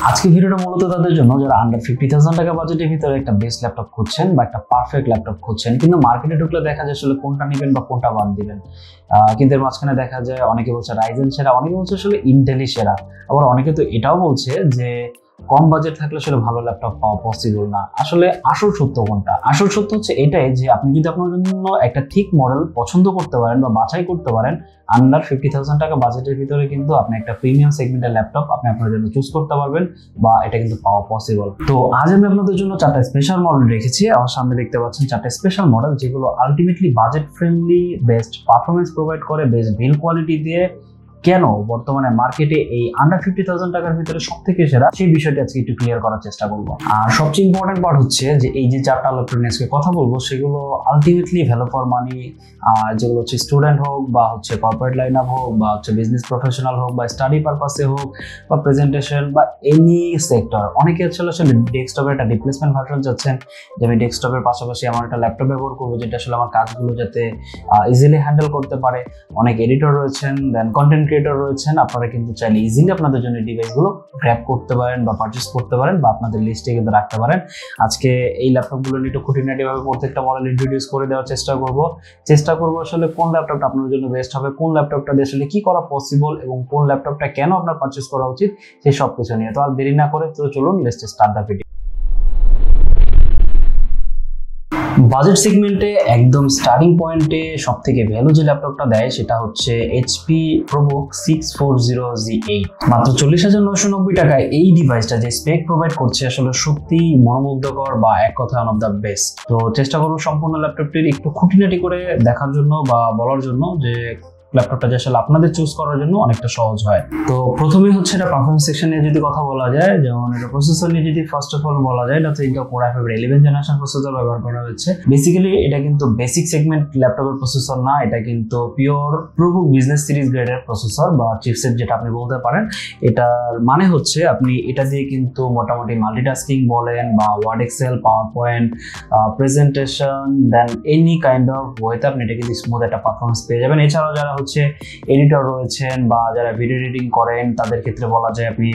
আজকে ভিডিওটা মূলত তাদের জন্য যারা আন্ডার 50,000 টাকা বাজেটের ভিতরে একটা বেস্ট ল্যাপটপ খুঁজছেন বা একটা পারফেক্ট ল্যাপটপ খুঁজছেন, কিন্তু মার্কেটে ঢুকলে দেখা যায় আসলে কোনটা নেবেন বা কোনটা বাদ দিবেন। কিন্তু এর মাঝখানে দেখা যায় অনেকে বলছে রাইজেন সেরা, অনেকে বলছে আসলে ইন্টেলই সেরা, আবার অনেকে তো এটাও বলছে যে কম বাজেট থাকলে আসলে ভালো ল্যাপটপ পাওয়া পসিবল না। আসলে আসল সত্য কোনটা? আসল সত্য হচ্ছে এটাই যে আপনি যদি আপনার জন্য একটা ঠিক মডেল পছন্দ করতে পারেন বা বাছাই করতে পারেন, আন্ডার 50,000 টাকা বাজেটের ভিতরে কিন্তু আপনি একটা প্রিমিয়াম সেগমেন্টের ল্যাপটপ আপনি আপনার জন্য চুজ করতে পারবেন বা এটা কিন্তু পাওয়া পসিবল। তো আজ আমি আপনাদের জন্য 4টা স্পেশাল মডেল রেখেছি। আমার সামনে দেখতে পাচ্ছেন 4টা স্পেশাল মডেল, যেগুলো ultimately budget friendly, best performance provide করে, বেস্ট বিল কোয়ালিটি দিয়ে কেন বর্তমানে মার্কেটে এই আন্ডার 50,000 টাকার ভিতরে সব থেকে সেরা, সেই বিষয়টি আজকে একটু ক্লিয়ার করার চেষ্টা করবো। আর সবচেয়ে ইম্পর্টেন্ট পার্ট হচ্ছে যে এই যে 4টা ল্যাপটপ নিয়ে আজকে কথা বলবো, সেগুলো আলটিমেটলি ভ্যালু ফর মানি, যেগুলো হচ্ছে স্টুডেন্ট হোক বা হচ্ছে কর্পোরেট লাইন আপ হোক বা হচ্ছে বিজনেস প্রফেশনাল হোক বা স্টাডি পারপাসে হোক বা প্রেজেন্টেশন বা এনি সেক্টর। অনেকে আসলে ডেস্কটপের একটা রিপ্লেসমেন্ট ভার্সন চাচ্ছেন, যে আমি ডেস্কটপের পাশাপাশি আমার একটা ল্যাপটপ ব্যবহার করবো যেটা আসলে আমার কাজগুলো যাতে ইজিলি হ্যান্ডেল করতে পারে। অনেক এডিটর রয়েছেন, দেন কন্টেন্ট ক্রিয়েটর রয়েছেন, আপনারা কিন্তু চাইলে ইজিলি আপনাদের জন্য ডিভাইসগুলো গ্র্যাব করতে পারেন বা পারচেস করতে পারেন বা আপনাদের লিস্টে কিন্তু রাখতে পারেন। আজকে এই ল্যাপটপগুলো নিয়ে একটু খুঁটিনাটিভাবে প্রত্যেকটা মডেল ইন্ট্রোডিউস করে দেওয়ার চেষ্টা করবো আসলে কোন ল্যাপটপটা আপনার জন্য বেস্ট হবে, কোন ল্যাপটপটা দিয়ে আসলে কি করা পসিবল এবং কোন ল্যাপটপটা কেন আপনার পারচেস করা উচিত, সেই সব কিছু নিয়ে। তো আর দেরি না করে তো চলুন let's start the video. Budget সেগমেন্টে একদম স্টার্টিং পয়েন্টে সব থেকে ভ্যালু যে ল্যাপটপটা দেয় সেটা হচ্ছে এইচপি প্রোবুক 640G8। মাত্র 40,990 টাকায় এই ডিভাইসটা যে স্পেক প্রোভাইড করছে আসলে সত্যি মনোমুগ্ধকর বা এক কথা ওয়ান অফ দ্য বেস্ট। তো চেষ্টা করবো সম্পূর্ণ ল্যাপটপটির একটু খুঁটিনাটি করে দেখার জন্য বা বলার জন্য যে ল্যাপটপটা যে আসলে আপনাদের চুজ করার জন্য অনেকটা সহজ হয়। তো প্রথমেই হচ্ছে এটা পারফরমেন্স সেকশন নিয়ে যদি কথা বলা যায়, যেমন এটা প্রসেসর নিয়ে যদি ফার্স্ট অফ অল বলা যায়, এটা Intel core i5 11 generation processor ব্যবহার করা হয়েছে। বেসিক্যালি এটা কিন্তু বেসিক সেগমেন্ট ল্যাপটপের প্রসেসর না, এটা কিন্তু পিওর প্রোবুক বিজনেস সিরিজ গ্রেডের প্রসেসর বা চিপসেট যেটা আপনি বলতে পারেন। এটার মানে হচ্ছে আপনি এটা দিয়ে কিন্তু মোটামুটি মাল্টিটাস্কিং বলেন বা Word Excel, PowerPoint, presentation, then any kind of ওয়েতে আপনি এটা কিন্তু স্মুথ একটা পারফরমেন্স পেয়ে যাবেন। এছাড়াও যারা হচ্ছে এডিটর রয়েছেন বা যারা ভিডিও এডিটিং করেন তাদের ক্ষেত্রে বলা যায় আপনি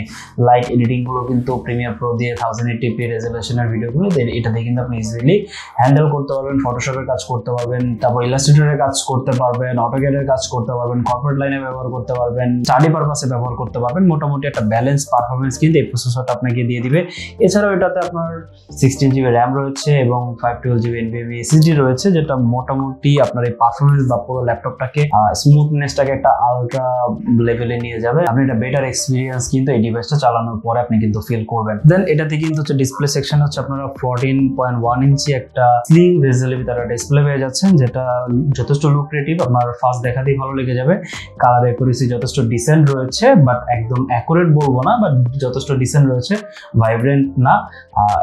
লাইট এডিটিং গুলো কিন্তু প্রিমিয়ার প্রো দিয়ে 1080p রেজলিউশনের ভিডিওগুলো এটা দিয়ে কিন্তু আপনি ইজিলি হ্যান্ডেল করতে পারবেন, ফটোশপের কাজ করতে পারবেন, তারপর ইলাস্ট্রেটরের কাজ করতে পারবেন, অটোক্যাডের কাজ করতে পারবেন, কর্পোরেট লাইনে ব্যবহার করতে পারবেন, স্টাডি পারপাসে ব্যবহার করতে পারবেন। মোটামুটি একটা ব্যালেন্স পারফরমেন্স কিন্তু এই প্রসেসরটা আপনাকে দিয়ে দিবে। এছাড়াও এটাতে আপনার 16GB র্যাম রয়েছে এবং 512GB NVMe SSD রয়েছে, যেটা মোটামুটি আপনার এই পারফরমেন্স বা পুরো ল্যাপটপটাকে স্মুথনেসটাকে একটা আলট্রা লেভেলে নিয়ে যাবে। আপনি একটা বেটার এক্সপিরিয়েন্স কিন্তু এই ডিভাইসটা চালানোর পরে আপনি কিন্তু ফিল করবেন। দেন এটাতে কিন্তু হচ্ছে ডিসপ্লে সেকশন হচ্ছে আপনারা 14.1 ইঞ্চি একটা স্লিম বেজেলের ভিতরে ডিসপ্লে পেয়ে যাচ্ছেন, যেটা যথেষ্ট লুক্রেটিভ, আপনার ফার্স্ট দেখাতেই ভালো লেগে যাবে। কালার অ্যাকুরেসি যথেষ্ট ডিসেন্ট রয়েছে, বাট একদম অ্যাকুরেট বলবো না, বাট যথেষ্ট ডিসেন্ট রয়েছে, ভাইব্রেন্ট না।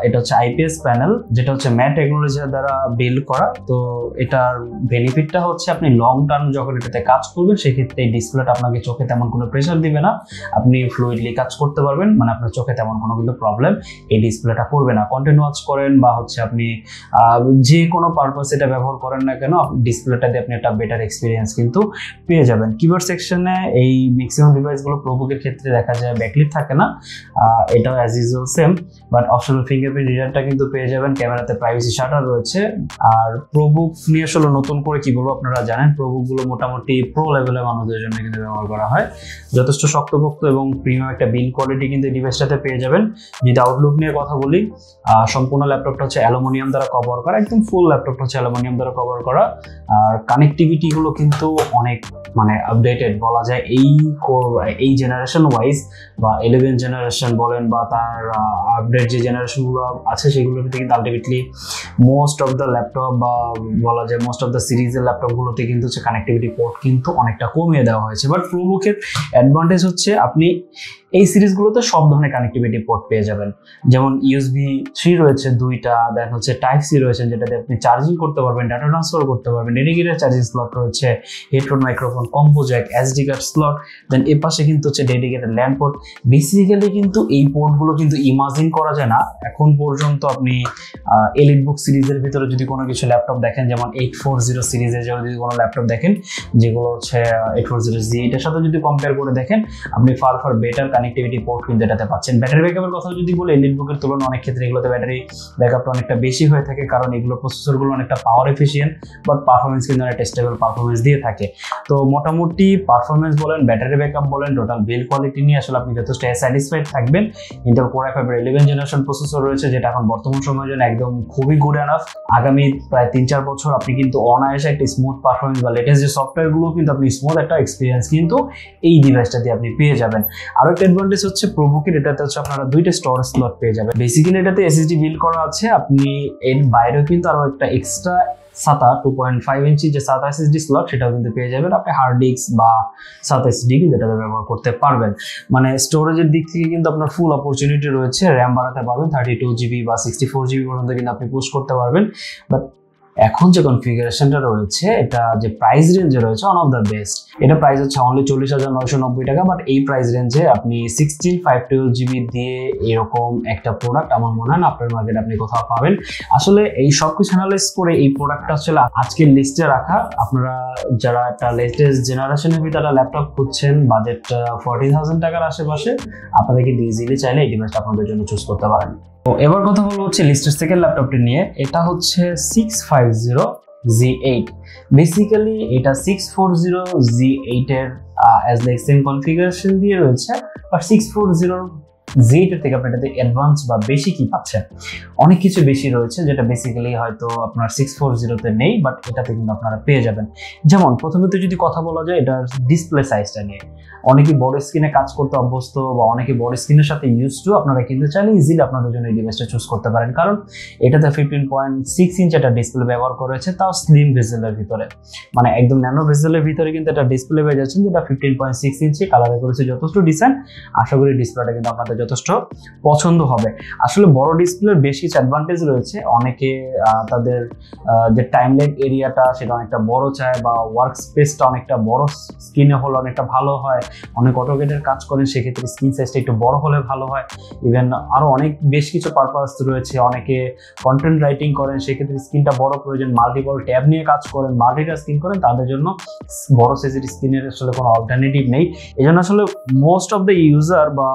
এটা হচ্ছে আইপিএস প্যানেল, যেটা হচ্ছে ম্যাট টেকনোলজির দ্বারা বিল্ড করা। তো এটার বেনিফিটটা হচ্ছে আপনি লং টার্ম যখন এটাতে কাজ করবেন সেক্ষেত্রে এই ডিসপ্লেটা আপনাকে চোখে তেমন কোনো প্রেশার দিবে না, আপনি ফ্লুইডলি কাজ করতে পারবেন, মানে আপনার চোখে তেমন কোনো কিন্তু প্রবলেম এই ডিসপ্লেটা করবে না। কন্টেন্ট ওয়াচ করেন বা হচ্ছে আপনি যে কোনো পারপাস এটা ব্যবহার করেন না কেন, ডিসপ্লেটা দিয়ে আপনি একটা বেটার এক্সপিরিয়েন্স কিন্তু পেয়ে যাবেন। কিবোর্ড সেকশনে এই ম্যাক্সিমাম ডিভাইসগুলো প্রোবুকের ক্ষেত্রে দেখা যায় ব্যাকলিট থাকে না, এটাও as usual same, but optional fingerprint রিডারটা কিন্তু পেয়ে যাবেন। ক্যামেরাতে প্রাইভেসি শাটার রয়েছে। আর প্রোবুক নিয়ে আসলে নতুন করে কি বলবো, আপনারা জানেন প্রোবুকগুলো মোটামুটি প্রো লেভেলের মানুষদের জন্য কিন্তু ব্যবহার করা হয়। যথেষ্ট শক্তপোক্ত এবং প্রিমিয়াম একটা বিল্ড কোয়ালিটি কিন্তু এই ডিভাইসটাতে পেয়ে যাবেন। যদি আউটলুক নিয়ে কথা বলি, সম্পূর্ণ ল্যাপটপটা হচ্ছে অ্যালুমিনিয়াম দ্বারা কভার করা, একদম ফুল ল্যাপটপটা হচ্ছে অ্যালুমিনিয়াম দ্বারা কভার করা। আর কানেক্টিভিটিগুলো কিন্তু অনেক মানে আপডেটেড বলা যায় এই জেনারেশন ওয়াইজ বা 11 জেনারেশন বলেন বা তার আপডেট যে জেনারেশনগুলো আছে সেগুলোর ভিতরে কিন্তু ultimately most of the laptop বা বলা যায় মোস্ট অফ দ্য সিরিজের ল্যাপটপগুলোতে কিন্তু হচ্ছে কানেক্টিভিটি পোর্ট কিন্তু অনেকটা কমিয়ে দেওয়া হয়েছে। বাট প্রোবুকের অ্যাডভান্টেজ হচ্ছে আপনি এই সিরিজগুলোতে সব ধরনের কানেক্টিভিটি পোর্ট পেয়ে যাবেন, যেমন USB 3 রয়েছে 2টা, দেন হচ্ছে টাইপ সি রয়েছে যেটাতে আপনি চার্জিং করতে পারবেন, ডাটা ট্রান্সফার করতে পারবেন, ডেডিকেটেড চার্জিং স্লট রয়েছে, headphone, microphone, combo jack, SD card slot, then এর পাশে কিন্তু হচ্ছে ডেডিকেটেড ল্যান্ড পোর্ট। বেসিক্যালি কিন্তু এই পোর্টগুলো কিন্তু ইমাজিন করা যায় না এখন পর্যন্ত। আপনি এলিটবুক সিরিজের ভিতরে যদি কোনো কিছু ল্যাপটপ দেখেন, যেমন 840 সিরিজের যদি কোনো ল্যাপটপ দেখেন যেগুলো হচ্ছে 840G, এটার সাথে যদি কম্পেয়ার করে দেখেন আপনি ফার বেটার কানেক্টিভিটি পোর্ট কিন্তু এটাতে পাচ্ছেন। ব্যাটারি ব্যাকআপের কথা যদি বলি, এলিটবুকের তুলনায় অনেক ক্ষেত্রে এগুলোতে ব্যাটারি ব্যাকআপটা অনেকটা বেশি হয়ে থাকে, কারণ এগুলো প্রসেসরগুলো অনেকটা পাওয়ার এফিসিয়েন্ট, বাট পারফরমেন্স কিন্তু একটা স্টেবল পারফরমেন্স দিয়ে থাকে। তো মোটামুটি পারফরমেন্স বলেন, ব্যাটারি ব্যাকআপ বলেন, টোটাল বিল্ড কোয়ালিটি নিয়ে আসলে আপনি যথেষ্ট স্যাটিসফাইড থাকবেন। ইন্টেল কোর i5 এর 11 জেনারেশন প্রসেসর রয়েছে, যেটা এখন বর্তমান সময়ের জন্য একদম খুবই গুড এনাফ। আগামী প্রায় 3-4 বছর আপনি কিন্তু অনায়াসে একটা স্মুথ পারফরমেন্স বা লেটেস্ট যে সফটওয়্যারগুলো কিন্তু আপনি স্মুথ একটা এক্সপিরিয়েন্স কিন্তু এই ডিভাইসটা দিয়ে আপনি পেয়ে যাবেন। আরো একটা অ্যাডভান্টেজ হচ্ছে প্রোবুকের, এটাতে হচ্ছে আপনারা 2টা স্টোরেজ স্লট পেয়ে যাবেন। বেসিক্যালি এটাতে এসএসডি বিল্ড করা আছে, আপনি এর বাইরেও কিন্তু আরো একটা এক্সট্রা SATA 2.5 ইঞ্চি যে SATA SSD স্লট সেটাও কিন্তু পেয়ে যাবেন। আপনি হার্ড ডিস্ক বা SATA SSD কিন্তু এটাতে ব্যবহার করতে পারবেন। মানে স্টোরেজের দিক থেকে কিন্তু আপনার ফুল অপরচুনিটি রয়েছে। র্যাম বাড়াতে পারবেন 32 জিবি বা 64 জিবি পর্যন্ত কিন্তু আপনি পুশ করতে পারবেন। বাট এখন যে কনফিগারেশনটা রয়েছে, এটা যে প্রাইস রেঞ্জে রয়েছে ওয়ান অফ দ্য বেস্ট। এটা প্রাইস হচ্ছে অনলি 40,990 টাকা। বাট এই প্রাইস রেঞ্জে আপনি 16/512 জিবি দিয়ে এরকম একটা প্রোডাক্ট আমার মনে হয় না আপনার মার্কেটে আপনি কোথাও পাবেন। আসলে এই সব কিছু অ্যানালাইজ করে এই প্রোডাক্টটা আসলে আজকের লিস্টে রাখা। আপনারা যারা একটা লেটেস্ট জেনারেশনের ভিতরে ল্যাপটপ খুঁজছেন, বাজেট 40,000 টাকার আশেপাশে, আপনারা কিন্তু ইজিলি চাইলে এই ডিভাইসটা আপনাদের জন্য চুজ করতে পারেন। তো এবার কথা বলবো হচ্ছে লিস্টের সেকেন্ড ল্যাপটপটি নিয়ে। এটা হচ্ছে 650Z8। বেসিক্যালি এটা 640Z8 এর অ্যাজ লাইক সেম কনফিগারেশন দিয়ে রয়েছে, বাট 640Z8 এর থেকে আপনি এটাতে অ্যাডভান্স বা বেশি কি পাচ্ছেন, অনেক কিছু বেশি রয়েছে, যেটা বেসিক্যালি হয়তো আপনার 640-তে নেই, বাট এটাতে কিন্তু আপনারা পেয়ে যাবেন। যেমন প্রথমত যদি কথা বলা যায় এটার ডিসপ্লে সাইজটা নিয়ে, অনেকে বড় স্ক্রিনে কাজ করতে অভ্যস্ত বা অনেকে বড় স্ক্রিনের সাথে ইউজ টু, আপনারা কিন্তু চাইলে ইজিলি আপনাদের জন্য এই ডিভাইসটা চুজ করতে পারেন, কারণ এটাতে 15.6 ইঞ্চ একটা ডিসপ্লে ব্যবহার করেছে, তাও স্লিম ভেজেলের ভিতরে, মানে একদম ন্যানো ভেজেলের ভিতরে কিন্তু একটা ডিসপ্লে পেয়ে যাচ্ছেন, যেটা 15.6 ইঞ্চি কালারে করেছে, যথেষ্ট ডিসেন্ট। আশা করি ডিসপ্লেটা কিন্তু আপনাদের যথেষ্ট পছন্দ হবে। আসলে বড় ডিসপ্লের বেশ কিছু অ্যাডভান্টেজ রয়েছে। অনেকে তাদের যে টাইমলাইন এরিয়াটা সেটা অনেকটা বড় চায়, বা ওয়ার্ক স্পেসটা অনেকটা বড় স্ক্রিনে হলে অনেকটা ভালো হয়। অনেক অটোকেটের কাজ করেন, সেক্ষেত্রে স্ক্রিন সাইজটা একটু বড় হলে ভালো হয়। ইভেন আরো অনেক বেশ কিছু পারপাস রয়েছে। অনেকে কন্টেন্ট রাইটিং করেন, সেক্ষেত্রে স্ক্রিনটা বড় প্রয়োজন। মাল্টিপল ট্যাব নিয়ে কাজ করেন, মাল্টিটাস্কিং করেন, তাদের জন্য বড় সাইজের স্ক্রিনের আসলে কোনো অল্টারনেটিভ নেই। এই জন্য আসলে মোস্ট অফ দ্য ইউজার বা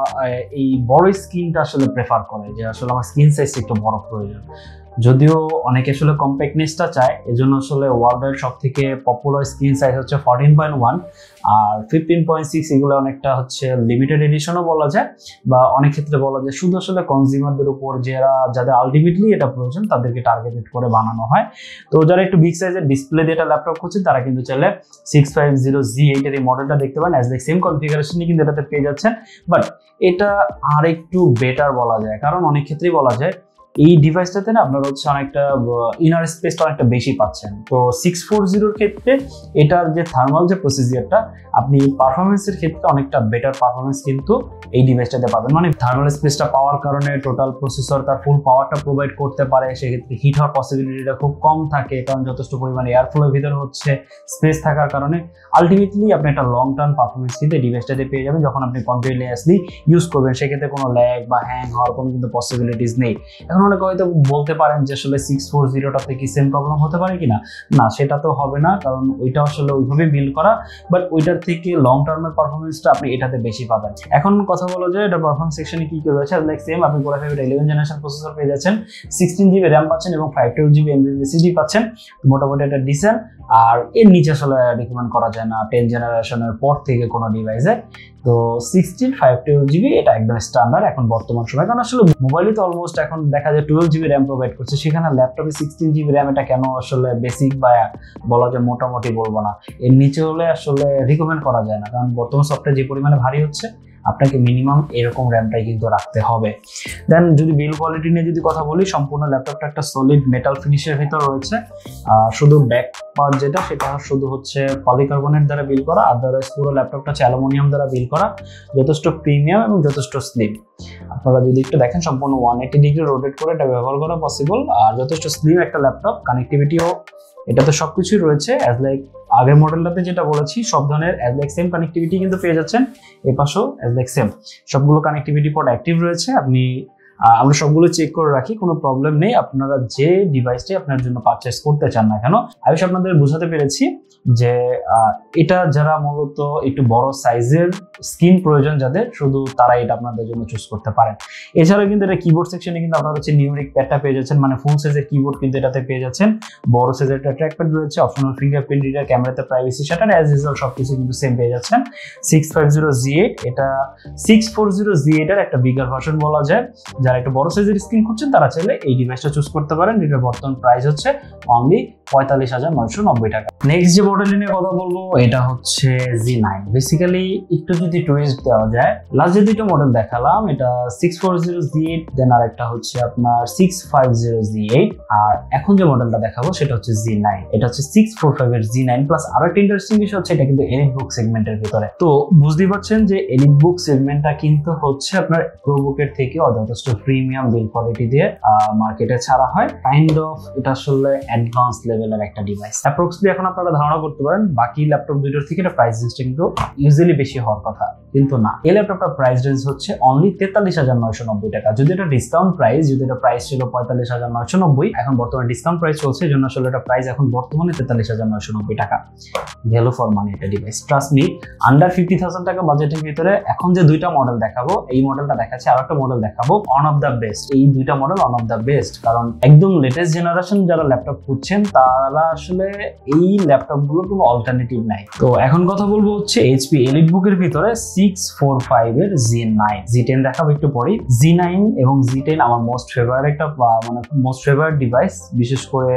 এই বড় স্ক্রিনটা আসলে প্রেফার করে, যে আসলে আমার স্ক্রিন সাইজটা একটু বড় প্রয়োজন। যদিও অনেকে আসলে কম্প্যাক্টনেসটা চায়, এজন্য আসলে ওয়ার্ল্ডের সব থেকে পপুলার স্ক্রিন সাইজ হচ্ছে 14.1 আর 15.6। এগুলো অনেকটা হচ্ছে লিমিটেড এডিশনও বলা যায়, বা অনেক ক্ষেত্রে বলা যায় শুধু আসলে কনজিউমারদের উপর, যাদের আলটিমেটলি এটা প্রয়োজন তাদেরকে টার্গেটেড করে বানানো হয়। তো যারা একটু বিগ সাইজের ডিসপ্লে দিয়ে একটা ল্যাপটপ করছেন, তারা কিন্তু চাইলে 650Z8 এর এই মডেলটা দেখতে পারেন। অ্যাজ লাইক সেম কনফিগারেশনে কিন্তু এটাতে পেয়ে যাচ্ছেন, বাট এটা আর একটু বেটার বলা যায়, কারণ অনেক ক্ষেত্রেই বলা যায় এই ডিভাইসটাতে না আপনারা হচ্ছে অনেকটা ইনার স্পেসটা অনেকটা বেশি পাচ্ছেন। তো 640-র ক্ষেত্রে এটার যে থার্মাল যে প্রসিজিয়ারটা, আপনি পারফরমেন্সের ক্ষেত্রে অনেকটা বেটার পারফরমেন্স কিন্তু এই ডিভাইসটাতে পাবেন। মানে থার্মাল স্পেসটা পাওয়ার কারণে টোটাল প্রসেসর তার ফুল পাওয়ারটা প্রোভাইড করতে পারে, সেক্ষেত্রে হিট হওয়ার পসিবিলিটিটা খুব কম থাকে, কারণ যথেষ্ট পরিমাণে এয়ার ফ্লোর ভিতরে হচ্ছে স্পেস থাকার কারণে আলটিমেটলি আপনি একটা লং টার্ম পারফরমেন্স কিন্তু এই ডিভাইসটাতে পেয়ে যাবেন যখন আপনি কন্টিনিউয়াসলি ইউজ করবেন। সেক্ষেত্রে কোনো ল্যাগ বা হ্যাং হওয়ার কোনো কিন্তু পসিবিলিটিস নেই। এখন অনেকে হয়তো বলতে পারেন যে আসলে 640টাতে কি সেম প্রবলেম হতে পারে কিনা, না সেটা তো হবে না, কারণ ওইটা আসলে ওইভাবে বিল্ড করা, বাট ওইটার থেকে লং টার্মের পারফরমেন্সটা আপনি এটাতে বেশি পাবেন। এখন কথা বলা যায় এটা পারফরমেন্স সেকশনে কি কি রয়েছে। লাইক সেম আপনি কোর i5 এর 11 জেনারেশন প্রসেসর পেয়ে যাচ্ছেন, 16 জিবি র্যাম পাচ্ছেন এবং 512 জিবি এনভিএমই এসএসডি পাচ্ছেন। মোটামুটি এটা ডিসেন্ট, আর এর নিচে আসলে রিকমেন্ড করা যায় না 10 জেনারেশনের পর থেকে কোনো ডিভাইসে। তো 512 জিবি এটা একদম স্ট্যান্ডার্ড এখন বর্তমান সময়, কারণ আসলে মোবাইলে তো অলমোস্ট এখন দেখা যায় 12 জিবি র্যাম প্রোভাইড করছে, সেখানে ল্যাপটপে 16 জিবি র্যাম এটা কেন আসলে বেসিক বা বলা যায় মোটামুটি বলবো না, এর নিচে হলে আসলে রিকমেন্ড করা যায় না, কারণ বর্তমান সফটওয়্যার যে পরিমাণে ভারী হচ্ছে আপনাকে মিনিমাম এরকম র্যামটাই কিন্তু রাখতে হবে। দেন যদি বিল কোয়ালিটি নিয়ে যদি কথা বলি, সম্পূর্ণ ল্যাপটপটা একটা সলিড মেটাল ফিনিশের ভিতর রয়েছে। শুধু ব্যাক পার্ট যেটা সেটা শুধু হচ্ছে পলিকার্বনেট দ্বারা বিল করা, আদারওয়াইজ পুরো ল্যাপটপটা হচ্ছে অ্যালুমিনিয়াম দ্বারা বিল করা, যথেষ্ট প্রিমিয়াম এবং যথেষ্ট স্লিম। আপনারা যদি একটু দেখেন সম্পূর্ণ 180 ডিগ্রি রোটেট করে এটা ব্যবহার করা পসিবল, আর যথেষ্ট স্লিম একটা ল্যাপটপ। কানেক্টিভিটিও এটাতে সবকিছুই রয়েছে, অ্যাজ লাইক আগের মডেলটাতে যেটা বলেছি সব ধরনের অ্যাজ লাইক সেম কানেক্টিভিটি কিন্তু পেয়ে যাচ্ছেন। এ পাশেও অ্যাজ লাইক সেম সবগুলো কানেক্টিভিটি পোর্ট অ্যাক্টিভ রয়েছে। আপনি আমরা সবগুলো চেক করে রাখি, কোনো প্রবলেম নেই। আপনারা যে ডিভাইসটি আপনার জন্য পারচেস করতে চান না কেন, আমি আপনাদের বোঝাতে পেরেছি যে এটা যারা মূলত একটু বড় সাইজের স্ক্রিন প্রয়োজন যাদের, শুধু তারা এটা আপনাদের জন্য চুজ করতে পারেন। এছাড়া কিন্তু এটা কিবোর্ড সেকশনে কিন্তু আপনারা হচ্ছে নিউমেরিক প্যাডটা পেয়ে যাচ্ছেন, মানে ফুল সাইজের কিবোর্ড কিন্তু এটাতে পেয়ে যাচ্ছেন। বড় সাইজের একটা ট্র্যাকপ্যাড রয়েছে, অপশনাল ফিঙ্গারপ্রিন্ট রিডার, ক্যামেরাতে প্রাইভেসি শাটার, অ্যাজ ইউজুয়াল সবকিছু কিন্তু সেম পেয়ে যাচ্ছেন। 650Z8, এটা 640Z8 এর একটা বিগার ভার্সন বলা যায়। যারা একটু বড় সাইজের স্ক্রিন খুঁজছেন তারা চাইলে এই ডিভাইসটা চুজ করতে পারেন। এটার বর্তমান প্রাইস হচ্ছে অনলি 45,990 টাকা। নেক্সট যে মডেলটি নিয়ে কথা বলবো এটা হচ্ছে Z9। বেসিক্যালি একটু যদি টুইস্ট দেওয়া যায়, লাস্ট যে দুটো মডেল দেখালাম এটা 640Z8, দেন আর একটা হচ্ছে আপনার 650Z8, আর এখন যে মডেলটা দেখাবো সেটা হচ্ছে Z9। এটা হচ্ছে 645 এর Z9 প্লাস আরো একটা ইন্টারেস্টিং বিষয় হচ্ছে এটা কিন্তু এলিট বুক সেগমেন্টের ভিতরে। তো বুঝতেই পারছেন যে এলিট বুক সেগমেন্টটা কিন্তু হচ্ছে আপনার প্রোবুকের থেকে যথেষ্ট প্রিমিয়াম বিল্ড কোয়ালিটি দিয়ে মার্কেটে ছাড়া হয়। কাইন্ড অফ এটা আসলে অ্যাডভান্স লেভেলের একটা ডিভাইস। অ্যাপ্রক্সলি এখন আপনারা ধারণা করতে পারেন বাকি ল্যাপটপ দুটোর থেকে এটা প্রাইস রেঞ্জটা কিন্তু ইউজুয়ালি বেশি হওয়ার কথা, কিন্তু না। এই ল্যাপটপটার প্রাইস রেঞ্জ হচ্ছে অনলি 43,990 টাকা। যদি এটা ডিসকাউন্ট প্রাইস, যদি এটা প্রাইস ছিল 45,990, এখন বর্তমানে ডিসকাউন্ট প্রাইস চলছে, এই জন্য আসলে এটা প্রাইস এখন বর্তমানে 43,990 টাকা। ভ্যালু ফর মানি একটা ডিভাইস, ট্রাস্ট মি। আন্ডার 50,000 টাকা বাজেটের ভিতরে এখন যে দুইটা মডেল দেখাবো, এই মডেলটা দেখাচ্ছে, আর একটা মডেল দেখাবো, অন অফ দ্য বেস্ট। এই দুইটা model on of the best, কারণ একদম লেটেস্ট জেনারেশন যারা ল্যাপটপ খুঁজছেন তারা আসলে এই ল্যাপটপগুলোর কোনো অল্টারনেটিভ নাই। তো এখন কথা বলবো হচ্ছে এইচপি এলিট বুকের ভিতরে 645 এর Z9। Z10 দেখাবো একটু পরে। Z9 এবং Z10 আমার মোস্ট ফেভারিট একটা মানে মোস্ট ফেভারিট ডিভাইস, বিশেষ করে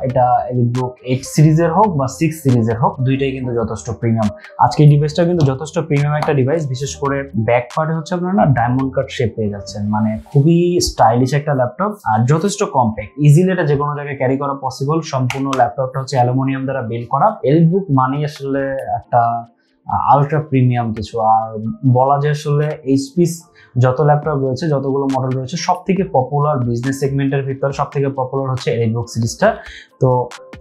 এটা এলিট বুক 8 সিরিজের হোক বা 6 সিরিজের হোক, দুইটাই কিন্তু যথেষ্ট প্রিমিয়াম। আজকে এই ডিভাইসটা কিন্তু যথেষ্ট প্রিমিয়াম একটা ডিভাইস, বিশেষ করে ব্যাক পার্টে হচ্ছে আপনারা না ডায়মন্ড কাট শেপ পেয়ে যাচ্ছেন, মানে খুবই স্টাইলিশ একটা ল্যাপটপ আর যথেষ্ট কম্প্যাক্ট, ইজিলি এটা যে কোনো জায়গায় ক্যারি করা পসিবল। সম্পূর্ণ ল্যাপটপটা হচ্ছে অ্যালুমিনিয়াম দ্বারা বিল্ড করা। এলিট বুক মানেই আসলে একটা আলট্রা প্রিমিয়াম কিছু, আর বলা যায় আসলে এইচপি যত ল্যাপটপ রয়েছে, যতগুলো মডেল রয়েছে, সব থেকে পপুলার বিজনেস সেগমেন্টের ভিতরে সব থেকে পপুলার হচ্ছে এলিট বুক সিরিজটা। তো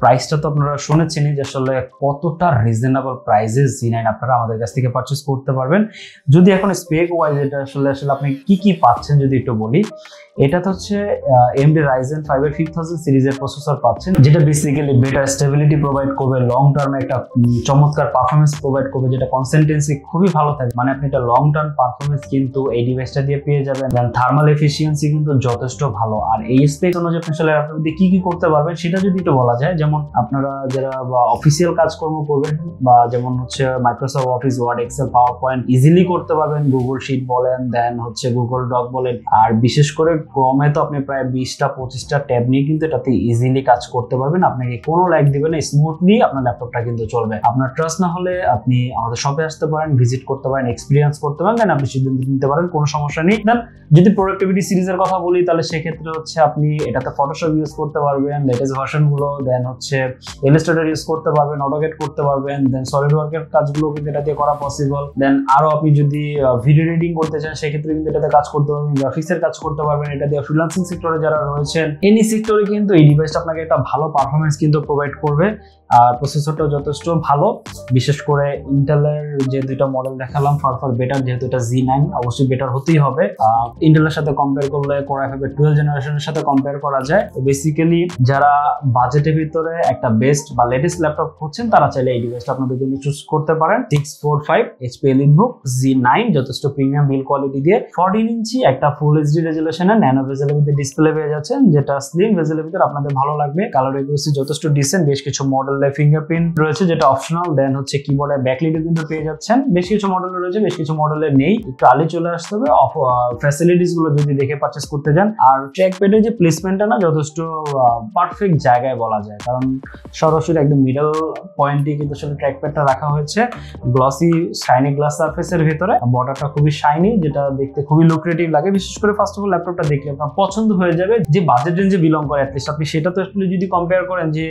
প্রাইসটা তো আপনারা শুনেছেনই যে আসলে কতটা রিজনেবল প্রাইসে Z9 আপনারা আমাদের কাছ থেকে পারচেস করতে পারবেন। যদি এখন স্পেক ওয়াইজ এটা আসলে আপনি কি পাচ্ছেন যদি একটু বলি, এটা তো হচ্ছে AMD Ryzen 5 এর 5000 সিরিজের প্রসেসর পাচ্ছেন, যেটা বেসিক্যালি বেটার স্টেবিলিটি প্রোভাইড করবে, লং টার্মে একটা চমৎকার পারফরমেন্স প্রোভাইড করবে, যেটা কনসিস্টেন্সি খুবই ভালো থাকে। মানে আপনি একটা লং টার্ম পারফরমেন্স কিন্তু এই ডিভাইসটা দিয়ে পেয়ে যাবেন। দেন থার্মাল এফিসিয়েন্সি কিন্তু যথেষ্ট ভালো। আর এই স্পেক অনুযায়ী আপনি আসলে ল্যাপটপ দিয়ে কি করতে পারবেন সেটা যদি একটু বলা যায়, যেমন আপনারা যারা অফিসিয়াল কাজকর্ম করবেন বা যেমন হচ্ছে Microsoft Office, Word, Excel, PowerPoint easily করতে পারবেন, গুগল শিট বলেন, দেন হচ্ছে গুগল ডক বলেন, আর বিশেষ করে ক্রমে তো আপনি প্রায় 20টা-25টা ট্যাব নিয়ে কিন্তু এটাতে ইজিলি কাজ করতে পারবেন। আপনাকে কোনো লাইক দিবে না, স্মুথলি আপনার ল্যাপটপটা কিন্তু চলবে। আপনার ট্রাস্ট না হলে আপনি আমাদের শপে আসতে পারেন, ভিজিট করতে পারেন, এক্সপিরিয়েন্স করতে পারেন, দেন আপনি সিদ্ধান্ত নিতে পারেন, কোনো সমস্যা নেই। দেন যদি প্রোডাক্টিভিটি সিরিজের কথা বলি তাহলে সেক্ষেত্রে হচ্ছে আপনি এটাতে ফটোশপ ইউজ করতে পারবেন, লেটেস্ট ভার্সনগুলো, দেন হচ্ছে ইলাস্ট্রেটর ইউজ করতে পারবেন, অটোক্যাড করতে পারবেন, দেন সলিড ওয়ার্কের কাজগুলো কিন্তু এটা দিয়ে করা পসিবল। দেন আরো আপনি যদি ভিডিও এডিটিং করতে চান সেক্ষেত্রে কিন্তু এটাতে কাজ করতে পারবেন, গ্রাফিক্সের কাজ করতে পারবেন। এটা দিয়ে ফ্রিল্যান্সিং সেক্টরে যারা রয়েছেন, এনি সেক্টরে কিন্তু এই ডিভাইসটা আপনাকে একটা ভালো পারফরমেন্স কিন্তু প্রোভাইড করবে। আর প্রসেসরটাও যথেষ্ট ভালো, বিশেষ করে ইন্টেলের যে দুইটা মডেল দেখালাম ফার বেটার, যেহেতু এটা Z9 অবশ্যই বেটার হতেই হবে। ইন্টেলের সাথে কম্পেয়ার করলে Core i5 এর 12 জেনারেশনের সাথে কম্পেয়ার করা যায়। তো বেসিক্যালি যারা বাজেটের ভিতরে একটা বেস্ট বা লেটেস্ট ল্যাপটপ খুঁজছেন তারা চাইলে এই ডিভাইসটা আপনাদের জন্য চুজ করতে পারেন। 645 HP EliteBook Z9 যথেষ্ট প্রিমিয়াম বিল্ড কোয়ালিটি দিয়ে 14 ইঞ্চি একটা ফুল HD রেজুলেশনের ন্যানো বেজেলের ভিতরে ডিসপ্লে পেয়ে যাচ্ছেন, যেটা স্লিম বেজেলের ভিতরে আপনাদের ভালো লাগবে। কালার একুরেসি যথেষ্ট ডিসেন্ট, বেশ কিছু মডেলে ফিঙ্গারপ্রিন্ট রয়েছে যেটা অপশনাল। দেন হচ্ছে কিবোর্ডে ব্যাকলাইটও কিন্তু পেয়ে যাচ্ছেন, বেশ কিছু মডেলে রয়েছে, বেশ কিছু মডেলে নেই, একটু আগে চলে আসতে হবে ফ্যাসিলিটিস গুলো যদি দেখে পারচেস করতে চান। আর ট্র্যাকপ্যাডের যে প্লেসমেন্টটা না যথেষ্ট পারফেক্ট জায়গায় বলা যায়, কারণ সরাসরি একদম মিডল পয়েন্টে কিন্তু আসলে ট্র্যাকপ্যাডটা রাখা হয়েছে গ্লসি শাইনি গ্লাস সারফেসের ভিতরে। বর্ডারটা খুবই শাইনি, যেটা দেখতে খুবই লুক্রেটিভ লাগে। বিশেষ করে ফার্স্ট অফ অল ল্যাপটপটা দেখলে আপনার পছন্দ হয়ে যাবে, যে বাজেট রেঞ্জে বিলং করে অ্যাটলিস্ট আপনি সেটা তো আসলে যদি কম্পেয়ার করেন যে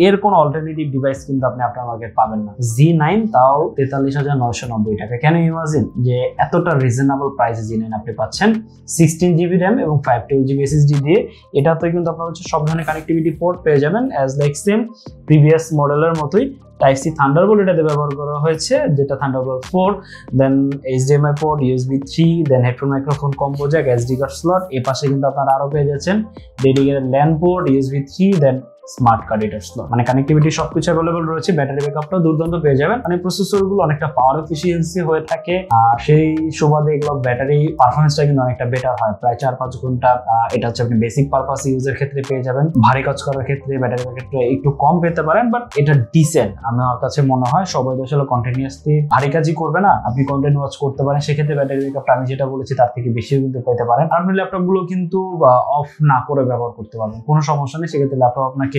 এর কোনো অল্টারনেটিভ ডিভাইস কিন্তু আপনি আপনার মার্কেট পাবেন না। Z9 তাও 43,990 টাকা। কেন ইমাজিন যে এতটা রিজনেবল প্রাইসে জিনেন আপনি পাচ্ছেন 16GB র্যাম এবং 512GB SSD দিয়ে। এটাতে কিন্তু আপনার হচ্ছে সব ধরনের কানেক্টিভিটি পোর্ট পেয়ে যাবেন অ্যাজ লাইক সেম প্রিভিয়াস মডেলের মতোই। টাইপ সি থান্ডারবোল্ট এটাতে ব্যবহার করা হয়েছে, যেটা Thunderbolt 4, then HDMI port, USB 3, then headphone microphone combo jack, SD card slot. এই পাশে কিন্তু আপনারা আরো পেয়ে যাচ্ছেন dedicated LAN port, USB 3, then smart card reader slot. মানে কানেক্টিভিটি সবকিছু অ্যাভেলেবল রয়েছে। ব্যাটারি ব্যাকআপটাও দুর্দান্ত পেয়ে যাবেন। মানে প্রসেসরগুলো অনেকটা পাওয়ার এফিসিয়েন্সি হয়ে থাকে, সেই সুবাদে এগুলো ব্যাটারি পারফরমেন্সটা কিন্তু অনেকটা বেটার হয়, প্রায় 4-5 ঘন্টা। এটা হচ্ছে আপনি বেসিক পারপাস ইউজের ক্ষেত্রে পেয়ে যাবেন। ভারী কাজ করার ক্ষেত্রে ব্যাটারি ক্ষেত্রে একটু কম পেতে পারেন, বাট এটা ডিসেন্ট আমার কাছে মনে হয়। সবাই তো আসলে কন্টিনিউয়াসলি ভারী কাজই করবে না, আপনি কন্টেন্ট ওয়াচ করতে পারেন, সেক্ষেত্রে ব্যাটারি ব্যাকআপটা আমি যেটা বলেছি তার থেকে বেশিও কিন্তু পেতে পারেন। আপনি ল্যাপটপ গুলো কিন্তু অফ না করে ব্যবহার করতে পারবেন, কোনো সমস্যা নেই। সেক্ষেত্রে ল্যাপটপ আপনাকে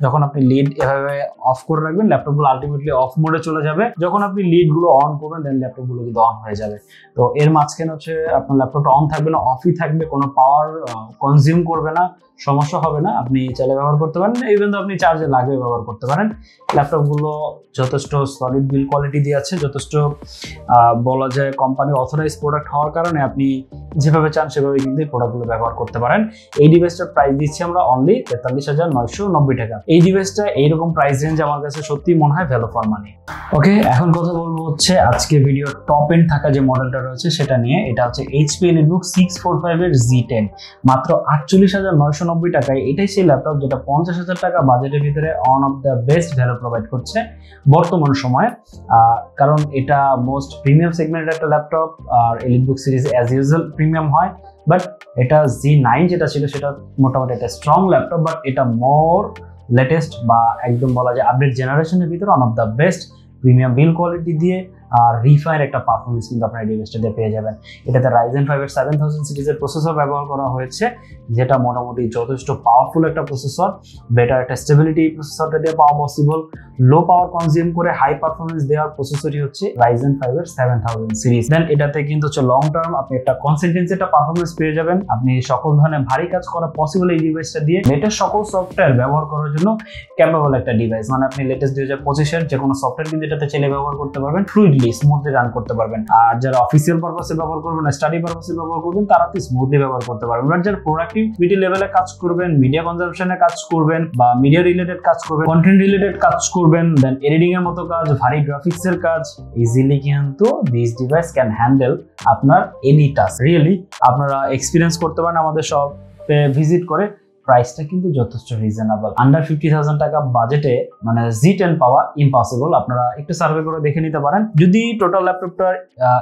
যখন আপনি লিড এভাবে অফ করে রাখবেন, ল্যাপটপ গুলো আলটিমেটলি অফ মোডে চলে যাবে। যখন আপনি লিড গুলো অন করবেন, দেন ল্যাপটপ গুলো কিন্তু অন হয়ে যাবে। তো এর মাঝখানে হচ্ছে আপনার ল্যাপটপটা অন থাকবে না, অফই থাকবে, কোনো পাওয়ার কনজিউম করবে না, সমস্যা হবে না, আপনি চাইলে ব্যবহার করতে পারেন। ইভেন তো আপনি চার্জে লাগিয়ে ব্যবহার করতে পারেন। ল্যাপটপগুলো যথেষ্ট সলিড বিল্ড কোয়ালিটি দিয়ে আছে, যথেষ্ট বলা যায় কোম্পানি অথরাইজ প্রোডাক্ট হওয়ার কারণে আপনি যেভাবে চান সেভাবে কিন্তু এই প্রোডাক্টগুলো ব্যবহার করতে পারেন। এই ডিভাইসটার প্রাইস দিচ্ছি আমরা অনলি 43,990 টাকা। এই ডিভাইসটা এইরকম প্রাইস রেঞ্জ আমার কাছে সত্যি মনে হয় ভ্যালু ফর মানি। ওকে, এখন কথা বলবো হচ্ছে আজকে ভিডিও টপ এন্ড থাকা যে মডেলটা রয়েছে সেটা নিয়ে। এটা হচ্ছে HP EliteBook 645 এর Z10, মাত্র 48,990 টাকায়। এটাই সেই ল্যাপটপ যেটা 50,000 টাকা বাজেটের ভিতরে on of the best value provide করছে বর্তমান সময়ে। কারণ এটা মোস্ট প্রিমিয়াম সেগমেন্টের একটা ল্যাপটপ, আর EliteBook series as usual premium হয়। বাট এটা Z9 যেটা ছিল সেটা মোটামুটি একটা স্ট্রং ল্যাপটপ, বাট এটা মোর লেটেস্ট বা একদম বলা যায় আপডেট জেনারেশনের ভিতরে on of the best premium build quality দিয়ে আর রিফাইন একটা পারফরমেন্স কিন্তু আপনার ডিভাইসটাতে পেয়ে যাবেন। এটাতে Ryzen 5 এর 7000 সিরিজের প্রসেসর ব্যবহার করা হয়েছে, যেটা মোটামুটি যথেষ্ট পাওয়ারফুল একটা প্রসেসর। বেটার একটা স্টেবিলিটি প্রসেসরটা দিয়ে পাওয়া পসিবল। লো পাওয়ার কনজিউম করে হাই পারফরমেন্স দেওয়ার প্রসেসরই হচ্ছে Ryzen 5 এর 7000 সিরিজ। দেন এটাতে কিন্তু হচ্ছে লং টার্ম আপনি একটা কনসিস্টেন্সি একটা পারফরমেন্স পেয়ে যাবেন। আপনি সকল ধরনের ভারী কাজ করা পসিবল এই ডিভাইসটা দিয়ে। লেটেস্ট সকল সফটওয়্যার ব্যবহার করার জন্য ক্যাপেবল একটা ডিভাইস। মানে আপনি লেটেস্ট 2025 এর যে কোনো সফটওয়্যার কিন্তু এটাতে চাইলে ব্যবহার করতে পারবেন, ফ্লুইডলি স্মুথলি রান করতে পারবেন। আর যারা অফিসিয়াল পারপাসে ব্যবহার করবেন, স্টাডি পারপাসে ব্যবহার করবেন, তারা তো স্মুথলি ব্যবহার করতে পারবেন। বাট যারা প্রোডাক্টিভিটি লেভেলে কাজ করবেন, মিডিয়া কনজাম্পশনে কাজ করবেন, বা মিডিয়া রিলেটেড কাজ করবেন, কন্টেন্ট রিলেটেড কাজ করবেন, দেন এডিটিং এর মতো কাজ, ভারী গ্রাফিক্স এর কাজ, ইজিলি কিন্তু দিস ডিভাইস ক্যান হ্যান্ডেল আপনার এনি টাস্ক। রিয়েলি আপনারা এক্সপিরিয়েন্স করতে পারেন আমাদের শপে ভিজিট করে। প্রাইসটা কিন্তু যথেষ্ট রিজনেবল। আন্ডার 50,000 টাকা বাজেটে মানে Z10 পাওয়া ইম্পসিবল। আপনারা একটু সার্ভে করে দেখে নিতে পারেন। যদি টোটাল ল্যাপটপটা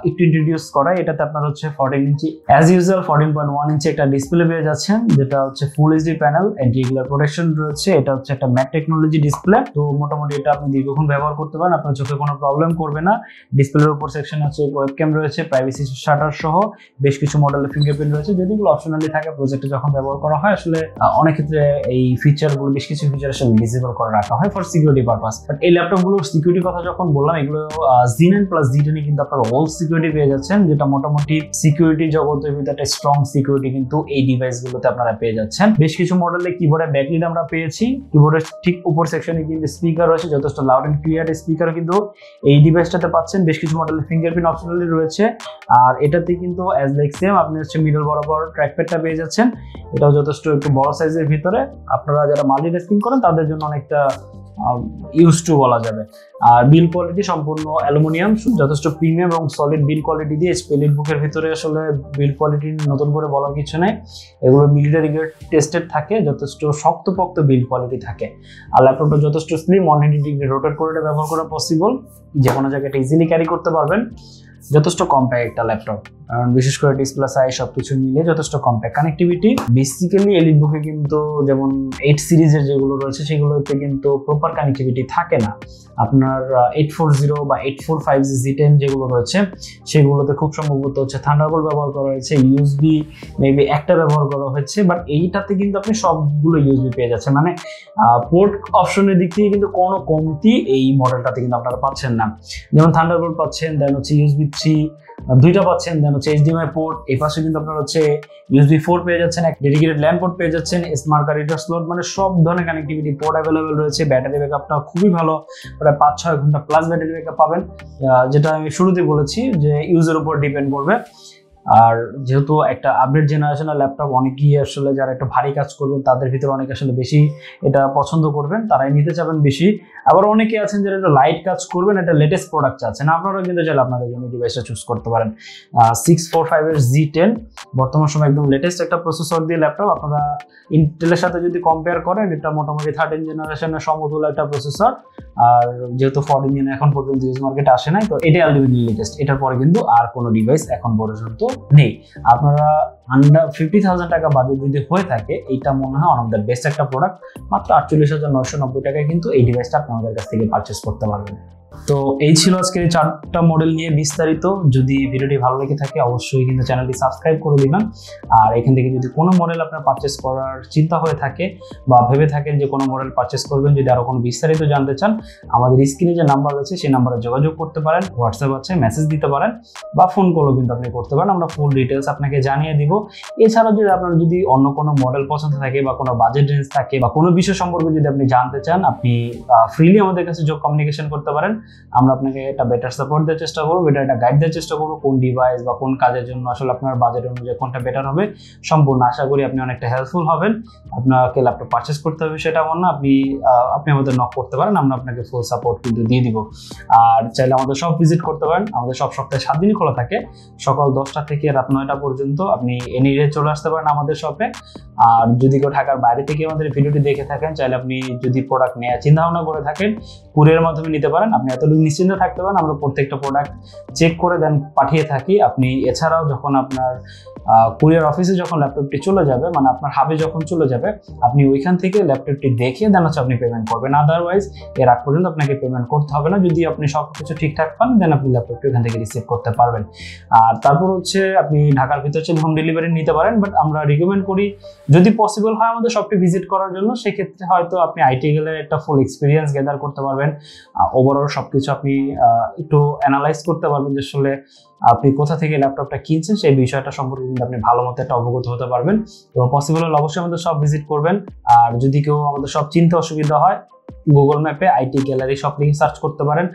একটু ইন্ট্রোডিউস করা, এটাতে আপনার হচ্ছে 14 ইঞ্চি অ্যাজ ইউজুয়াল 14.1 ইঞ্চি একটা ডিসপ্লে পেয়ে যাচ্ছেন, যেটা হচ্ছে full HD panel, anti-glare protection রয়েছে। এটা হচ্ছে একটা ম্যাট টেকনোলজি ডিসপ্লে। তো মোটামুটি এটা আপনি দীর্ঘক্ষণ ব্যবহার করতে পারেন, আপনার চোখে কোনো প্রবলেম করবে না। ডিসপ্লের উপর সেকশন হচ্ছে ওয়েবক্যাম রয়েছে, প্রাইভেসি শাটার সহ বেশ কিছু মডেলের ফিঙ্গারপ্রিন্ট রয়েছে, যেগুলো অপশনালি থাকে প্রজেক্টে যখন ব্যবহার করা হয়। আসলে অনেক ক্ষেত্রে এই ফিচারগুলো বেশ কিছু ফিচার আসলে ডিসেবল করে রাখা হয় ফর সিকিউরিটি পারপাস। বাট এই ল্যাপটপগুলোর সিকিউরিটির কথা যখন বললাম, এগুলো Z9 প্লাস Z10 কিন্তু আপনারা অল সিকিউরিটি পেয়ে যাচ্ছেন, যেটা মোটামুটি সিকিউরিটি জগতের ভিতরে একটা স্ট্রং সিকিউরিটি কিন্তু এই ডিভাইসগুলোতে আপনারা পেয়ে যাচ্ছেন। বেশ কিছু মডেলে কিবোর্ডে ব্যাকলিট আমরা পেয়েছি, কিবোর্ডের ঠিক উপর সেকশনে কিন্তু স্পিকার রয়েছে, যথেষ্ট লাউড এন্ড ক্লিয়ার স্পিকার কিন্তু এই ডিভাইসটাতে পাচ্ছেন। বেশ কিছু মডেলে ফিঙ্গারপ্রিন্ট অপশনালি রয়েছে, আর এটাতে কিন্তু অ্যাজ লাইক সেম আপনি হচ্ছে মিডল বরাবর ট্র্যাকপ্যাডটা পেয়ে যাচ্ছেন। এটাও যথেষ্ট একটু বড় সাইজের ভিতরে। আপনারা যারা মাল্টিটাস্কিং করেন তাদের জন্য অনেকটা ইউজ টু বলা যাবে। আর বিল কোয়ালিটি সম্পূর্ণ অ্যালুমিনিয়াম, যথেষ্ট প্রিমিয়াম এবং সলিড বিল কোয়ালিটি দিয়ে। EliteBook-এর ভিতরে আসলে বিল কোয়ালিটি নতুন করে বলার কিছু নেই, এগুলো মিলিটারি গ্রেড টেস্টেড থাকে, যথেষ্ট শক্তপোক্ত বিল কোয়ালিটি থাকে। আর ল্যাপটপটা যথেষ্ট স্লিম, 180 ডিগ্রি রোটেট করে এটা ব্যবহার করা পসিবল, যে কোনো জায়গায় ইজিলি ক্যারি করতে পারবেন। যথেষ্ট কম্প্যাক্ট একটা ল্যাপটপ, কারণ বিশেষ করে ডিসপ্লে সাইজ সবকিছু মিলিয়ে যথেষ্ট কম্প্যাক্ট। কানেক্টিভিটি বেসিক্যালি EliteBook-এ কিন্তু যেমন 8 সিরিজের যেগুলো রয়েছে সেগুলোতে কিন্তু প্রপার কানেক্টিভিটি থাকে না। আপনার 840 বা 845 Z10 যেগুলো রয়েছে সেগুলোতে খুব সম্ভবত হচ্ছে থান্ডারবোল্ট ব্যবহার করা হয়েছে, USB মেবি একটা ব্যবহার করা হয়েছে। বাট এইটাতে কিন্তু আপনি সবগুলো USB পেয়ে যাচ্ছেন, মানে পোর্ট অপশনের দিক থেকে কিন্তু কোনো কমতি এই মডেলটাতে কিন্তু আপনারা পাচ্ছেন না। যেমন থান্ডারবোল্ট পাচ্ছেন, দেন হচ্ছে USB 3, দুইটা পাচ্ছেন। দেন হচ্ছে HDMI পোর্ট, এই পাশে কিন্তু আপনার হচ্ছে USB 4 পেয়ে যাচ্ছেন, এক ডেডিকেটেড ল্যান্ড পোর্ট পেয়ে যাচ্ছেন, স্মার্ট কার্ড রিডার স্লট, মানে সব ধরনের কানেক্টিভিটি পোর্ট অ্যাভেলেবেল রয়েছে। ব্যাটারি ব্যাকআপটা খুবই ভালো, প্রায় 5-6 ঘন্টা প্লাস ব্যাটারি ব্যাকআপ পাবেন, যেটা আমি শুরুতেই বলেছি যে ইউজের উপর ডিপেন্ড করবে। আর যেহেতু একটা আপডেট জেনারেশনের ল্যাপটপ, অনেকেই আসলে যারা একটা ভারী কাজ করবেন তাদের ভিতরে অনেকে আসলে বেশি এটা পছন্দ করবেন, তারাই নিতে চাবেন বেশি। আবার অনেকে আছেন যারা একটা লাইট কাজ করবেন, একটা লেটেস্ট প্রোডাক্ট চাচ্ছেন, আপনারা কিন্তু চাইলে আপনাদের জন্য ডিভাইসটা চুজ করতে পারেন। 645 এর Z10 বর্তমান সময় একদম লেটেস্ট একটা প্রসেসর দিয়ে ল্যাপটপ। আপনারা ইন্টেলের সাথে যদি কম্পেয়ার করেন, এটা মোটামুটি 13 জেনারেশনের সমতুল্য একটা প্রসেসর। আর যেহেতু 14 জেন এখন পর্যন্ত ইউজ মার্কেটে আসে নাই, তো এটাই আলটিমেটলি লেটেস্ট। এটার পরে কিন্তু আর কোনো ডিভাইস এখন পর্যন্ত নেই। আপনারা আন্ডার 50,000 টাকা বাজেট যদি হয়ে থাকে, এইটা মনে হয় ওয়ান অফ দ্য বেস্ট একটা প্রোডাক্ট। মাত্র 48,990 টাকায় কিন্তু এই ডিভাইসটা আপনাদের কাছ থেকে পারচেস করতে পারবেন। তো এই ছিল আজকে 4টা মডেল নিয়ে বিস্তারিত। যদি ভিডিওটি ভালো লেগে থাকে অবশ্যই কিন্তু চ্যানেলটি সাবস্ক্রাইব করে দিবেন। আর এখান থেকে যদি কোনো মডেল আপনার পারচেস করার চিন্তা হয়ে থাকে বা ভেবে থাকেন যে কোনো মডেল পারচেস করবেন, যদি আরও কোনো বিস্তারিত জানতে চান, আমাদের স্ক্রিনে যে নাম্বার রয়েছে সেই নাম্বারে যোগাযোগ করতে পারেন, হোয়াটসঅ্যাপ আছে, মেসেজ দিতে পারেন বা ফোন কলও কিন্তু আপনি করতে পারেন, আমরা ফুল ডিটেলস আপনাকে জানিয়ে দিব। এছাড়াও যদি আপনার যদি অন্য কোনো মডেল পছন্দ থাকে বা কোনো বাজেট রেঞ্জ থাকে বা কোনো বিষয় সম্পর্কে যদি আপনি জানতে চান, আপনি ফ্রিলি আমাদের কাছে যোগ কমিউনিকেশন করতে পারেন। আমরা আপনাকে একটা বেটার সাপোর্ট দেওয়ার চেষ্টা করবো, বেটার একটা গাইড দেওয়ার চেষ্টা করবো, কোন ডিভাইস বা কোন কাজের জন্য আসলে আপনার বাজেট অনুযায়ী কোনটা বেটার হবে। সম্পূর্ণ আশা করি আপনি অনেকটা হেল্পফুল হবেন। আপনাকে ল্যাপটপ পারচেস করতে হবে সেটা এমন না, আপনি আমাদের নক করতে পারেন, আমরা আপনাকে ফুল সাপোর্ট কিন্তু দিয়ে দিব। আর চাইলে আমাদের সব ভিজিট করতে পারেন, আমাদের সব সপ্তাহে 7 দিনই খোলা থাকে, সকাল 10টা থেকে রাত 9টা পর্যন্ত। আপনি এনি ডে চলে আসতে পারেন আমাদের শপে। আর যদি কেউ ঢাকার বাইরে থেকে আমাদের ভিডিওটি দেখে থাকেন, চাইলে আপনি যদি প্রোডাক্ট নেওয়ার চিন্তা ভাবনা করে থাকেন, কুরিয়ারের মাধ্যমে নিতে পারেন। আপনি এতটুকু নিশ্চিন্ত থাকতে পারেন, আমরা প্রত্যেকটা প্রোডাক্ট চেক করে দেন পাঠিয়ে থাকি। আপনি এছাড়াও যখন আপনার কুরিয়ার অফিসে যখন ল্যাপটপটি চলে যাবে, মানে আপনার হাবে যখন চলে যাবে, আপনি ওইখান থেকে ল্যাপটপটি দেখে দেন হচ্ছে আপনি পেমেন্ট করবেন। আদারওয়াইজ এর আগ পর্যন্ত আপনাকে পেমেন্ট করতে হবে না। যদি আপনি সব কিছু ঠিকঠাক পান, দেন আপনি ল্যাপটপটি ওখান থেকে রিসিভ করতে পারবেন। আর তারপর হচ্ছে আপনি ঢাকার ভিতর চেয়ে হোম ডেলিভারি নিতে পারেন, বাট আমরা রিকমেন্ড করি যদি পসিবল হয় আমাদের শপটি ভিজিট করার জন্য। সেক্ষেত্রে হয়তো আপনি আইটি গেলে একটা ফুল এক্সপিরিয়েন্স গ্যাদার করতে পারবেন, ওভারঅল সবকিছু আপনি একটু অ্যানালাইজ করতে পারবেন যে আসলে আপনি কোথা থেকে ল্যাপটপটা কিনছেন সেই বিষয়টা সম্পর্কে কিন্তু আপনি ভালো মতো একটা অবগত হতে পারবেন। তো পসিবল হলে অবশ্যই আমাদের সব ভিজিট করবেন। আর যদি কেউ আমাদের সব চিনতে অসুবিধা হয়, গুগল ম্যাপে আইটি গ্যালারি শপ লিখে সার্চ করতে পারেন,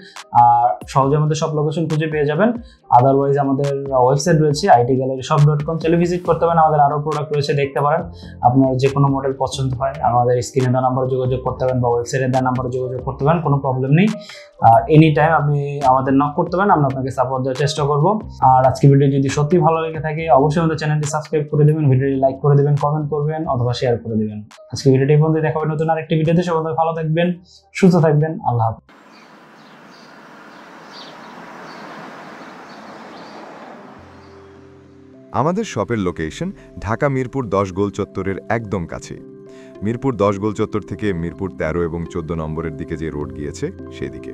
আর সহজে আমাদের সব লোকেশন খুঁজে পেয়ে যাবেন। আদারওয়াইজ আমাদের ওয়েবসাইট রয়েছে itgalleryshop.com, চলে ভিজিট করতে পারেন। আমাদের আরও প্রোডাক্ট রয়েছে, দেখতে পারেন। আপনার যে কোনো মডেল পছন্দ হয় আমাদের স্ক্রিনে দেওয়া নাম্বারে যোগাযোগ করতে পারেন বা ওয়েবসাইটে দেওয়া নাম্বারে যোগাযোগ করতে পারেন, কোনো প্রবলেম নেই। আর এনি টাইম আপনি আমাদের নক করতে পারেন, আমরা আপনাকে সাপোর্ট দেওয়ার চেষ্টা করবো। আর আজকে ভিডিও যদি সত্যি ভালো লেগে থাকে অবশ্যই আমাদের চ্যানেলটি সাবস্ক্রাইব করে দেবেন, ভিডিওটি লাইক করে দেবেন, কমেন্ট করবেন অথবা শেয়ার করে দেবেন। আজকে ভিডিওটি এই পর্যন্ত, দেখা হবে নতুন আরেকটি ভিডিওতে। সবাই ভালো থাকবেন, সুস্থ থাকবেন, আল্লাহ হাফেজ। আমাদের শপের লোকেশন ঢাকা মিরপুর 10 গোল চত্বরের একদম কাছে। মিরপুর 10 গোল চত্বর থেকে মিরপুর 13 এবং 14 নম্বরের দিকে যে রোড গিয়েছে সেদিকে।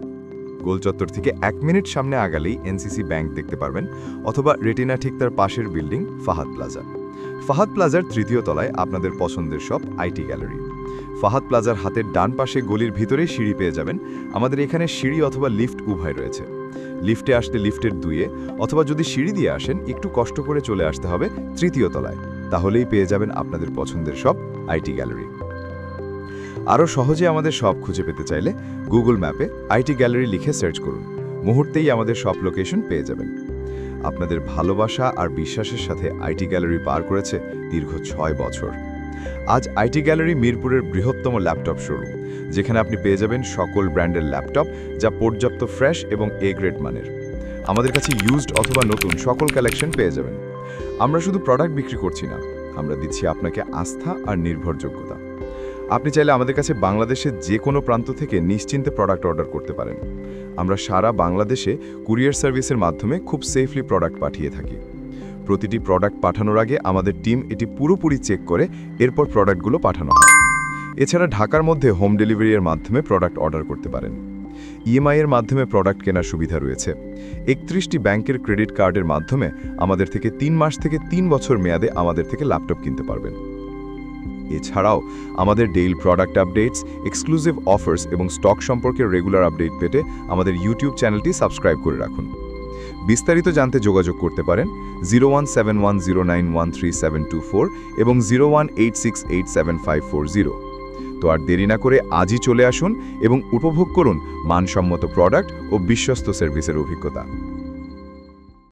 গোল চত্বর থেকে 1 মিনিট সামনে আগালেই এনসিসি ব্যাংক দেখতে পারবেন, অথবা রেটিনা ঠিক তার পাশের বিল্ডিং ফাহাদ প্লাজা। ফাহাদ প্লাজার 3য় তলায় আপনাদের পছন্দের শপ আইটি গ্যালারি। ফাহাদ প্লাজার হাতের ডান পাশে গলির ভিতরে সিঁড়ি পেয়ে যাবেন। আমাদের এখানে সিঁড়ি অথবা লিফট উভয় রয়েছে। লিফটে আসলে লিফটের 2-এ, অথবা যদি সিঁড়ি দিয়ে আসেন একটু কষ্ট করে চলে আসতে হবে 3য় তলায়, তাহলেই পেয়ে যাবেন আপনাদের পছন্দের শপ আইটি গ্যালারি। আরও সহজে আমাদের শপ খুঁজে পেতে চাইলে গুগল ম্যাপে আইটি গ্যালারি লিখে সার্চ করুন, মুহূর্তেই আমাদের শপ লোকেশন পেয়ে যাবেন। আপনাদের ভালোবাসা আর বিশ্বাসের সাথে আইটি গ্যালারি পার করেছে দীর্ঘ 6 বছর। আজ আইটি গ্যালারি মিরপুরের বৃহত্তম ল্যাপটপ শোরুম, যেখানে আপনি পেয়ে যাবেন সকল ব্র্যান্ডের ল্যাপটপ, যা পর্যাপ্ত ফ্রেশ এবং এ গ্রেড মানের। আমাদের কাছে ইউজড অথবা নতুন সকল কালেকশন পেয়ে যাবেন। আমরা শুধু প্রোডাক্ট বিক্রি করছি না, আমরা দিচ্ছি আপনাকে আস্থা আর নির্ভরযোগ্যতা। আপনি চাইলে আমাদের কাছে বাংলাদেশের যে কোনো প্রান্ত থেকে নিশ্চিন্তে প্রোডাক্ট অর্ডার করতে পারেন। আমরা সারা বাংলাদেশে কুরিয়ার সার্ভিসের মাধ্যমে খুব সেফলি প্রোডাক্ট পাঠিয়ে থাকি। প্রতিটি প্রোডাক্ট পাঠানোর আগে আমাদের টিম এটি পুরোপুরি চেক করে এরপর প্রোডাক্টগুলো পাঠানো হয়। এছাড়া ঢাকার মধ্যে হোম ডেলিভারির মাধ্যমে প্রোডাক্ট অর্ডার করতে পারেন। ইএমআই এর মাধ্যমে প্রোডাক্ট কেনার সুবিধা রয়েছে। 31টি ব্যাংকের ক্রেডিট কার্ডের মাধ্যমে আমাদের থেকে 3 মাস থেকে 3 বছর মেয়াদে আমাদের থেকে ল্যাপটপ কিনতে পারবেন। এছাড়াও আমাদের daily product updates, exclusive offers এবং স্টক সম্পর্কে রেগুলার আপডেট পেতে আমাদের ইউটিউব চ্যানেলটি সাবস্ক্রাইব করে রাখুন। বিস্তারিত জানতে যোগাযোগ করতে পারেন 01710913724 এবং 018687540। তো আর দেরি না করে আজই চলে আসুন এবং উপভোগ করুন মানসম্মত প্রোডাক্ট ও বিশ্বস্ত সার্ভিসের অভিজ্ঞতা।